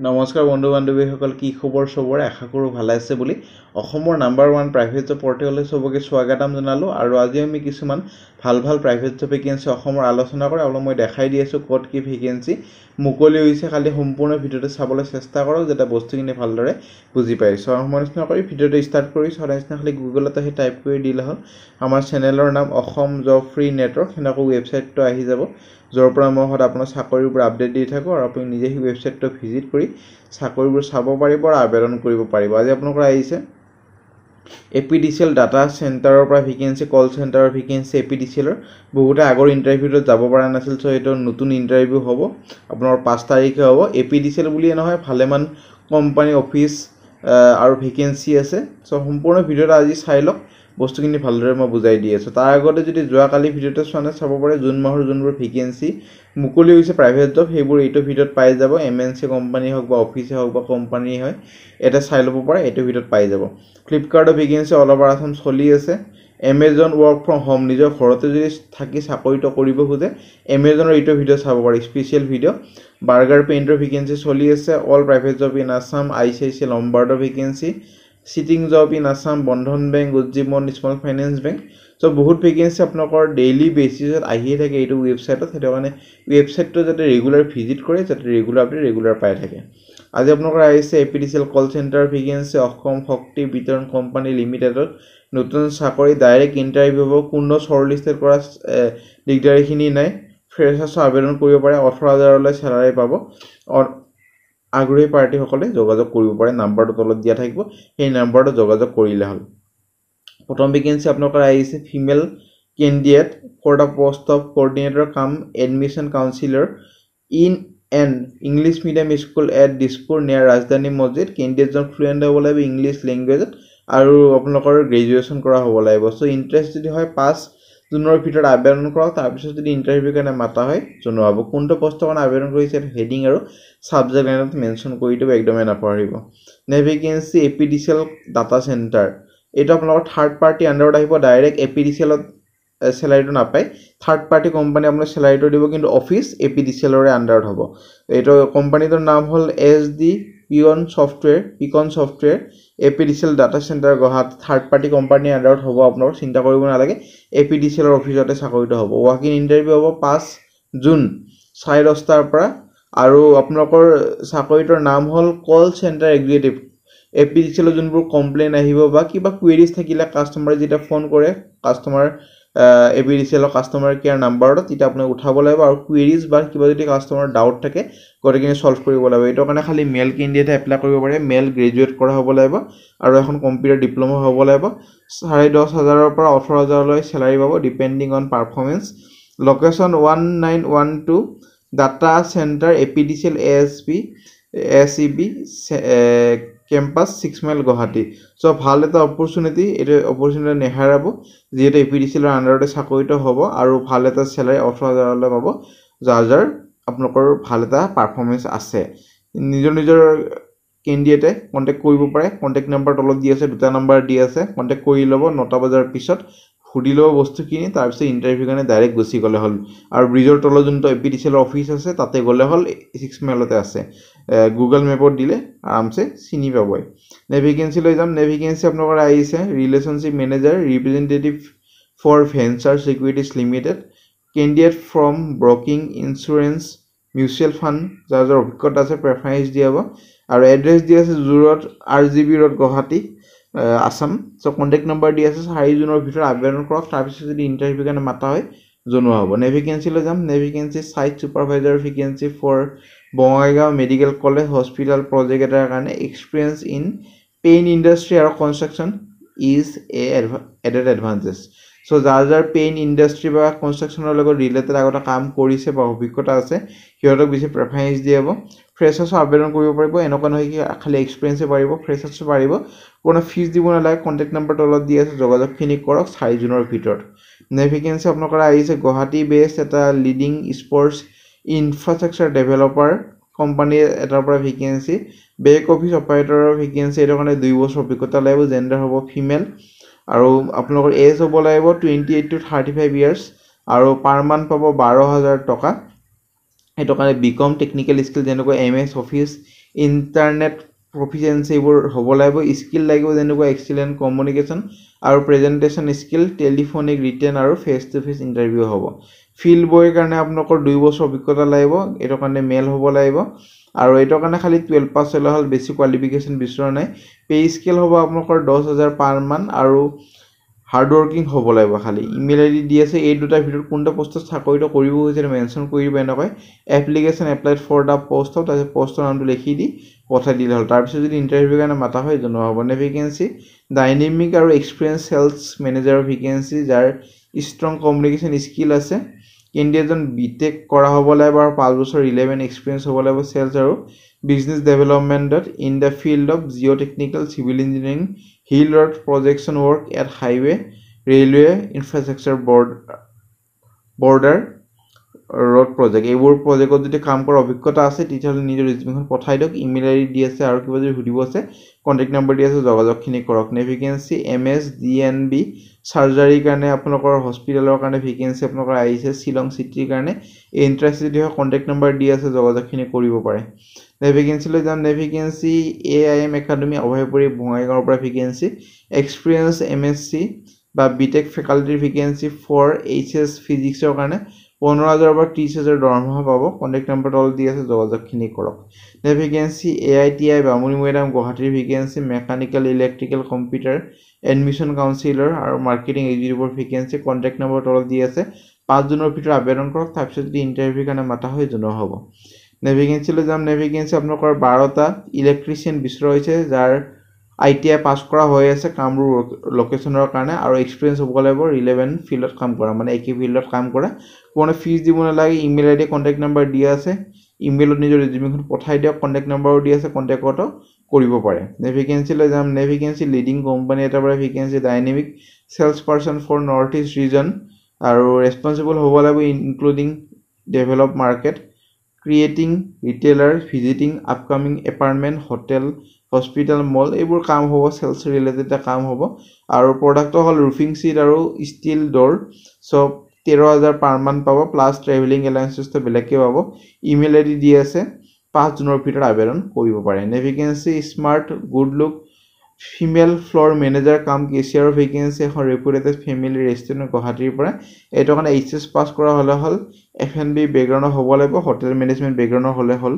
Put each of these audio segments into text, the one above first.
নমস্কাৰ বন্ধু বান্ধৱীসকল, কি খবৰ চবৰে? আশা কৰোঁ ভালে আছে বুলি। অসমৰ নাম্বাৰ 1 প্ৰাইভেট জব পৰ্টেললৈ চবকে স্বাগতম জনালোঁ। আৰু আজি আমি কিছুমান ভাল প্ৰাইভেট জব ভেকেঞ্চি অসমৰ আলোচনা কৰোঁ। আৰু মই দেখাই দি আছোঁ ক'ত কি ভেকেঞ্চি মুকলি হৈছে। খালি সম্পূৰ্ণ ভিডিঅ'টো চাবলৈ চেষ্টা কৰক যাতে বস্তুখিনি ভালদৰে বুজি পায়। সময় নষ্ট নকৰি ভিডিঅ'টো ষ্টাৰ্ট কৰিছোঁ। সদায় নিচিনা খালি গুগলত আহি টাইপ কৰি দিলে হ'ল আমাৰ চেনেলৰ নাম অসম জব ফ্ৰী নেটৱৰ্ক। সেনেকৈ ৱেবছাইটটো আহি যাব, য'ৰ পৰা মই সদায় আপোনাৰ চাকৰিৰ পৰা আপডেট দি থাকোঁ। আৰু আপুনি নিজে সেই ৱেবছাইটটো ভিজিট কৰি চাকৰিবোৰ চাব পাৰিব আৰু আবেদন কৰিব পাৰিব। আজি আপোনালোকৰ আহিছে APDCL ডাটা চেণ্টাৰৰ পৰা ভেকেঞ্চি, কল চেণ্টাৰৰ ভেকেঞ্চি APDCLৰ। বহুতে আগৰ ইণ্টাৰভিউটোত যাব পৰা নাছিল, চ' এইটো নতুন ইণ্টাৰভিউ হ'ব। আপোনাৰ 5 তাৰিখে হ'ব। APDCL বুলিয়ে নহয়, ভালেমান কোম্পানী অফিচ আৰু ভেকেঞ্চি আছে। চ' সম্পূৰ্ণ ভিডিঅ'টো আজি চাই লওক, বস্তুখিনি ভালদৰে মই বুজাই দি আছোঁ। তাৰ আগতে যদি যোৱাকালি ভিডিঅ'টো চোৱা নাই চাব পাৰে। জুন মাহৰ যোনবোৰ ভেকেঞ্চি মুকলি হৈছে প্ৰাইভেট জব, সেইবোৰ এইটো ভিডিঅ'ত পাই যাব। MNC কোম্পানী হওক বা অফিচে হওক বা কোম্পানী হয়, এটা চাই ল'ব পাৰে, এইটো ভিডিঅ'ত পাই যাব। ফ্লিপকাৰ্টৰ ভেকেঞ্চি অল অভাৰ আছাম চলি আছে। এমেজন ৱৰ্ক ফ্ৰম হোম, নিজৰ ঘৰতে যদি থাকি চাকৰিটো কৰিব খোজে এমেজনৰ এইটো ভিডিঅ' চাব পাৰে, স্পেচিয়েল ভিডিঅ'। বাৰ্গাৰ পেইণ্টৰ ভেকেঞ্চি চলি আছে। All private job in Assam, ICICI লম্বাৰ্ডৰ vacancy, sitting job in Assam, Bandhan bank, Ujjivan small finance bank. So' বহুত ভেকেঞ্চি আপোনালোকৰ ডেইলি বেচিছত আহিয়ে থাকে এইটো ৱেবছাইটত। সেইটো কাৰণে ৱেবছাইটটো যাতে ৰেগুলাৰ ভিজিট কৰে, যাতে ৰেগুলাৰ আপডেট ৰেগুলাৰ পাই থাকে। আজি আপোনালোকৰ আহিছে APDCL কল চেণ্টাৰ ভেকেঞ্চি, অসম শক্তি বিতৰণ কোম্পানী লিমিটেডত নতুন চাকৰি, ডাইৰেক্ট ইণ্টাৰভিউ হ'ব। কোনো শ্বৰ্টলিষ্টেড কৰা দিগদাৰীখিনি নাই। ফ্ৰেছাৰ্ছৰ আবেদন কৰিব পাৰে। 18,000লৈ চেলাৰী পাব। আগ্ৰহী প্ৰাৰ্থীসকলে যোগাযোগ কৰিব পাৰে। নাম্বাৰটো তলত দিয়া থাকিব, সেই নাম্বাৰটো যোগাযোগ কৰিলে হ'ল। প্ৰথম ভেকেঞ্চি আপোনালোকৰ আহিছে female candidate for the post of coordinator কাম admission counsellor in an English medium school at Dispur near Rajdhani মছজিদ। কেণ্ডিডেটজন ফ্লুৱেণ্ট হ'ব লাগিব ইংলিছ লেংগুৱেজত আৰু আপোনালোকৰ গ্ৰেজুৱেশ্যন কৰা হ'ব লাগিব। চ' ইণ্টাৰেষ্ট যদি হয় 5 জুনৰ ভিতৰত আবেদন কৰক। তাৰপিছত যদি ইণ্টাৰভিউৰ কাৰণে মাতা হয় জনোৱা হ'ব। কোনটো পষ্টৰ কাৰণে আবেদন কৰিছে হেডিং আৰু ছাবজেক্ট লাইনত মেনশ্যন কৰি দিব, একদমেই নাপাহৰিব। ভেকেঞ্চি APDCL ডাটা চেণ্টাৰ, এইটো আপোনালোকৰ থাৰ্ড পাৰ্টি আণ্ডাৰত আহিব। ডাইৰেক্ট APDCLত চেলাৰীটো নাপায়, থাৰ্ড পাৰ্টি কোম্পানী আপোনাৰ চেলাৰীটো দিব, কিন্তু অফিচ APDCLৰে আণ্ডাৰত হ'ব। এইটো কোম্পানীটোৰ নাম হ'ল SD Picon software. APDCL data centre Guwahati third party কোম্পানীৰ আণ্ডাৰত হ'ব। আপোনালোকৰ চিন্তা কৰিব নালাগে, APDCLৰ অফিচতে চাকৰিটো হ'ব। ৱাক ইন ইণ্টাৰভিউ হ'ব 5 জুন 10:30 পৰা। আৰু আপোনালোকৰ চাকৰিটোৰ নাম হ'ল কল চেণ্টাৰ এক্সিকিউটিভ। APDCLৰ যোনবোৰ কমপ্লেইন আহিব বা কিবা কুৱেৰিজ থাকিলে কাষ্টমাৰে যেতিয়া ফোন কৰে APDCLৰ কাষ্টমাৰ কেয়াৰ নাম্বাৰত, তেতিয়া আপুনি উঠাব লাগিব। আৰু কুৱেৰিজ বা কিবা যদি কাষ্টমাৰ ডাউট থাকে গোটেইখিনি ছল্ভ কৰিব লাগিব। এইটোৰ কাৰণে খালি মেল কেণ্ডিডেটে এপ্লাই কৰিব পাৰে। মেল গ্ৰেজুৱেট কৰা হ'ব লাগিব আৰু এখন কম্পিউটাৰ ডিপ্ল'মা হ'ব লাগিব। 10,500 পৰা 18,000লৈ চেলাৰী পাব depending on performance. Location 1912 data centre APDCL ASEB campus 6 mile Guwahati. So' ভাল এটা অপৰচুনিটি, এইটো অপৰচুনিটি নেহেৰাব, যিহেতু APDCLৰ আণ্ডাৰতে চাকৰিটো হ'ব আৰু ভাল এটা চেলাৰী 18,000লৈ পাব, যাৰ আপোনালোকৰ ভাল এটা পাৰফৰ্মেঞ্চ আছে। নিজৰ কেণ্ডিডেটে কণ্টেক্ট কৰিব পাৰে। কণ্টেক্ট নাম্বাৰ তলত দি আছে, 2টা নাম্বাৰ দি আছে। কণ্টেক্ট কৰি ল'ব 9টা বজাৰ পিছত, সুধি ল'ব বস্তুখিনি, তাৰপিছত ইণ্টাৰভিউ কাৰণে ডাইৰেক্ট গুচি গ'লে হ'ল। আৰু ব্ৰিজৰ তলত যোনটো APDCLৰ অফিচ আছে তাতে গ'লে হ'ল, 6 মাইলতে আছে। গুগল মেপত দিলে আৰামছে চিনি পাবই। ভেকেঞ্চি লৈ যাম। ভেকেঞ্চি আপোনালোকৰ আহিছে relationship manager representative for Venture Securities Limited. Candidate from broking, insurance, mutual fund, যাৰ অভিজ্ঞতা আছে প্ৰেফাৰেঞ্চ দিয়া হ'ব। আৰু এড্ৰেছ দি আছে জোৰত RGB ৰোড গুৱাহাটী আছাম। চ' কণ্টেক্ট নম্বৰ দি আছে। 4 জুনৰ ভিতৰত আবেদন কৰক। তাৰপিছত যদি ইণ্টাৰভিউৰ কাৰণে মাতা হয় জনোৱা হ'ব। ভেকেঞ্চি লৈ যাম। Vacancy site supervisor vacancy for Bongaigaon medical college hospital project এটাৰ কাৰণে এক্সপিৰিয়েঞ্চ ইন পেইণ্ট ইণ্ডাষ্ট্ৰি আৰু construction is added advantage. So' যাৰ পেইণ্ট ইণ্ডাষ্ট্ৰি বা কনষ্ট্ৰাকশ্যনৰ লগত ৰিলেটেড আগতে কাম কৰিছে বা অভিজ্ঞতা আছে সিহঁতক বেছি প্ৰেফাৰেঞ্চ দিয়া হ'ব। ফ্ৰেছাৰ্ছৰ আবেদন কৰিব পাৰিব। এনেকুৱা নহয় কি খালি এক্সপিৰিয়েঞ্চে পাৰিব, ফ্ৰেছাৰ্ছো পাৰিব। কোনো ফিজ দিব নালাগে। কণ্টেক্ট নম্বৰ তলত দি আছে, যোগাযোগখিনি কৰক 4 জুনৰ ভিতৰত। ভেকেঞ্চি আপোনালোকৰ আহিছে গুৱাহাটী বেছড এটা leading sports infrastructure developer company এটাৰ পৰা ভেকেঞ্চি। বেক অফিচ অপাৰেটৰৰ ভেকেঞ্চি। এইটো কাৰণে 2 বছৰ অভিজ্ঞতা লাগিব। জেণ্ডাৰ হ'ব ফিমেল। আৰু আপোনালোকৰ এজ হ'ব লাগিব 28 to 35 ইয়াৰ্ছ। আৰু পাৰ মান্থ পাব 12,000 টকা। সেইটো কাৰণে BCom টেকনিকেল স্কিল যেনেকৈ MS অফিচ ইণ্টাৰনেট প্ৰফিচিয়েঞ্চি এইবোৰ হ'ব লাগিব স্কিল লাগিব যেনেকুৱা এক্সিলেণ্ট কমিউনিকেশ্যন আৰু প্ৰেজেণ্টেশ্যন স্কিল টেলিফোনিক ৰিটেন আৰু ফেচ টু ফেচ ইণ্টাৰভিউ হ'ব ফিল্ড বয়ৰ কাৰণে আপোনালোকৰ 2 বছৰ অভিজ্ঞতা লাগিব এইটোৰ কাৰণে মেল হ'ব লাগিব আৰু এইটোৰ কাৰণে খালি 12 পাছ হ'লে হ'ল বেছি কোৱালিফিকেশ্যন বিচৰা নাই পে স্কেল হ'ব আপোনালোকৰ 10,000 পাৰ মান আৰু হাৰ্ড ৱৰ্কিং হ'ব লাগিব খালি ইমেইল আইডি দি আছে এই দুটাৰ ভিতৰত কোনটা পোষ্টত চাকৰিটো কৰিব হৈছে মেনশ্যন কৰি দিব এনেকৈ application applied for the post of তাৰপিছত পোষ্টৰ নামটো লিখি দি পঠাই দিলে হ'ল তাৰপিছত যদি ইণ্টাৰভিউৰ কাৰণে মাতা হয় জনোৱা হ'ব নে ভেকেঞ্চি ডাইনামিক আৰু এক্সপিৰিয়েঞ্চ চেলছ মেনেজাৰৰ ভেকেঞ্চি যাৰ ষ্ট্ৰং কমিউনিকেশ্যন স্কিল আছে কেণ্ডিডেটজন বিটেক কৰা হ'ব লাগিব আৰু 5 বছৰ ৰিলেভেণ্ট এক্সপিৰিয়েঞ্চ হ'ব লাগিব চেলছ আৰু বিজনেছ ডেভেলপমেণ্টত in the field of geo' technical civil engineering hill road projection work at highway railway infrastructure border road project এইবোৰ প্ৰজেক্টত যদি কাম কৰাৰ অভিজ্ঞতা আছে তেতিয়াহ'লে নিজৰ ৰিজিউমখন পঠাই দিয়ক ইমেইল আইডি দি আছে আৰু কিবা যদি সুধিব আছে কণ্টেক্ট নম্বৰ দি আছে যোগাযোগখিনি কৰক নে ভেকেঞ্চি MSDNB চাৰ্জাৰীৰ কাৰণে আপোনালোকৰ হস্পিটেলৰ কাৰণে ভেকেঞ্চি আপোনালোকৰ আহিছে শ্বিলং চিটিৰ কাৰণে ইণ্টাৰেষ্ট যদি হয় কণ্টেক্ট নম্বৰ দি আছে যোগাযোগখিনি কৰিব পাৰে নে ভেকেঞ্চিলৈ যাম নে ভেকেঞ্চি AIM একাডেমি অভয়পুৰী বঙাইগাঁৱৰ পৰা ভেকেঞ্চি এক্সপিৰিয়েঞ্চ MSc বা বিটেক ফেকাল্টিৰ ভেকেঞ্চি ফৰ HS ফিজিক্সৰ কাৰণে 15,000 পৰা 30,000 দৰমহা পাব কণ্টেক্ট নম্বৰ তলত দি আছে যোগাযোগখিনি কৰক নে ভেকেঞ্চি AITI বামুণী মৈদাম গুৱাহাটীৰ vacancy mechanical electrical computer admission counsellor আৰু মাৰ্কেটিং এক্সিকিউটিভৰ ভেকেঞ্চি কণ্টেক্ট নম্বৰ তলত দি আছে 5 জুনৰ ভিতৰত আবেদন কৰক তাৰপিছত যদি ইণ্টাৰভিউৰ কাৰণে মাতা হয় জনোৱা হ'ব নে ভেকেঞ্চিলৈ যাম নে ভেকেঞ্চি আপোনালোকৰ 12টা ইলেক্ট্ৰিচিয়ান বিচৰা হৈছে যাৰ ITI পাছ কৰা হৈ আছে কামৰূপ লোকেশ্যনৰ কাৰণে আৰু এক্সপিৰিয়েঞ্চ হ'ব লাগিব ৰিলেভেণ্ট ফিল্ডত কাম কৰা মানে একে ফিল্ডত কাম কৰা কোনো ফিজ দিব নালাগে ইমেইল আইডি কণ্টেক্ট নম্বৰ দিয়া আছে ইমেইলত নিজৰ ৰিজিউমখন পঠাই দিয়ক কণ্টেক্ট নম্বৰো দি আছে কণ্টেক্টতো কৰিব পাৰে নে ভেকেঞ্চিলৈ যাম নে ভেকেঞ্চি লিডিং কোম্পানী এটাৰ পৰা vacancy dynamic sales person for north east region আৰু ৰেছপন্সিবল হ'ব লাগিব including develop market creating retailer visiting upcoming apartment hotel hospital mall এইবোৰ কাম হ'ব চেলছ ৰিলেটেড কাম হ'ব আৰু প্ৰডাক্টটো হ'ল ৰুফিং চিট আৰু ষ্টিল ডোৰ চব 13,000 পাৰ মান পাব প্লাছ ট্ৰেভেলিং এলাউন্সেছটো বেলেগকৈ পাব ইমেইল আইডি দি আছে 5 জুনৰ ভিতৰত আবেদন কৰিব পাৰে নে vacancy smart good look female floor manager কাম কেচিয়াৰৰ ভেকেঞ্চি এখন ৰেপুটেড ফেমিলি ৰেষ্টুৰেণ্ট গুৱাহাটীৰ পৰা এইটো কাৰণে HS পাছ কৰা হ'লে হ'ল F&B বেকগ্ৰাউণ্ডৰ হ'ব লাগিব হোটেল মেনেজমেণ্ট বেকগ্ৰাউণ্ডৰ হ'লে হ'ল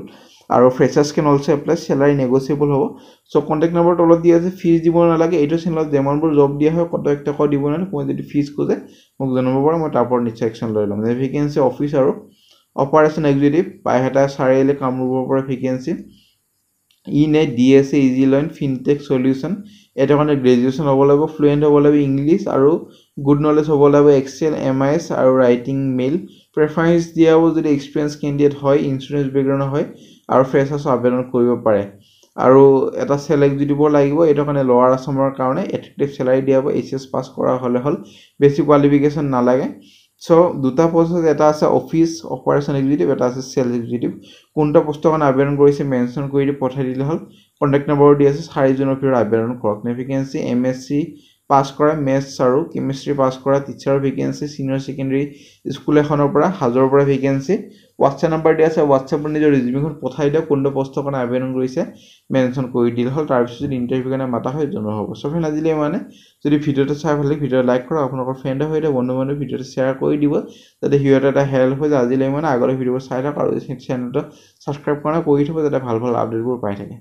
আৰু ফ্ৰেচাৰ্ছ কেন অলছ এপ্লাই চেলাৰী নেগচিয়েবল হ'ব চ' কণ্টেক্ট নম্বৰ তলত দি আছে ফিজ দিব নালাগে এইটো চেনেলত যেমনবোৰ জব দিয়া হয় কত টকা দিব নালাগে মই যদি ফিজ খোজে মোক জনাব পাৰে মই তাৰ পৰা নিশ্চয় একশ্যন লৈ ল'ম ভেকেঞ্চি অফিচ আৰু অপাৰেশ্যন এক্সিকিউটিভ বাইহাটা চাৰিআলি কামৰূপৰ পৰা ভেকেঞ্চি ইনে DSA easy learn fintech solution এইটো কাৰণে গ্ৰেজুৱেশ্যন হ'ব লাগিব ফ্লুৱেণ্ট হ'ব লাগিব ইংলিছ আৰু গুড নলেজ হ'ব লাগিব এক্সেল MIS আৰু ৰাইটিং মেইল প্ৰেফাৰেঞ্চ দিয়া হ'ব যদি এক্সপিৰিয়েঞ্চ কেণ্ডিডেট হয় ইঞ্চুৰেঞ্চ বেকগ্ৰাউণ্ড হয় আৰু ফ্ৰেছাৰ্ছ আবেদন কৰিব পাৰে আৰু এটা চেলেক্ট দিব লাগিব এইটো কাৰণে লোৱাৰ আছামৰ কাৰণে এট্ৰেক্টিভ চেলাৰী দিয়া হ'ব HS পাছ কৰা হ'লে হ'ল বেছি কোৱালিফিকেশ্যন নালাগে চ' দুটা পোষ্ট এটা আছে অফিচ অপাৰেশ্যন এক্সিকিউটিভ এটা আছে চেলছ এক্সিকিউটিভ কোনটা পোষ্টৰ কাৰণে আবেদন কৰিছে মেনশ্যন কৰি দি পঠাই দিলে হ'ল কণ্টেক্ট নম্বৰ দি আছে 4 জুনৰ ভিতৰত আবেদন কৰক নে ভেকেঞ্চি MSc পাছ কৰা মেথছ আৰু কেমিষ্ট্ৰি পাছ কৰা টিচাৰৰ ভেকেঞ্চি চিনিয়ৰ ছেকেণ্ডেৰী স্কুল এখনৰ পৰা হাজোৰ পৰা ভেকেঞ্চি হোৱাটছএপ নম্বৰ দি আছে হোৱাটছএপত নিজৰ ৰিজিউমখন পঠাই দিয়ক কোনটো পোষ্টৰ কাৰণে আবেদন কৰিছে মেনশ্যন কৰি দিলে হ'ল তাৰপিছত যদি ইণ্টাৰভিউৰ কাৰণে মাতা হয় জনোৱা হ'ব চ' ফ্ৰেণ্ড আজিলৈ মানে যদি ভিডিঅ'টো চাই ভাল লাগে ভিডিঅ' লাইক কৰক আপোনালোকৰ ফ্ৰেণ্ডৰ সৈতে বন্ধু বান্ধৱ ভিডিঅ'টো শ্বেয়াৰ কৰি দিব যাতে সিহঁতে এটা হেল্প হৈ যায় আজিলৈ মানে আগলৈ ভিডিঅ'বোৰ চাই থাকক আৰু চেনেলটো ছাবস্ক্ৰাইব কৰা কৰি থ'ব যাতে ভাল ভাল আপডেটবোৰ পাই থাকে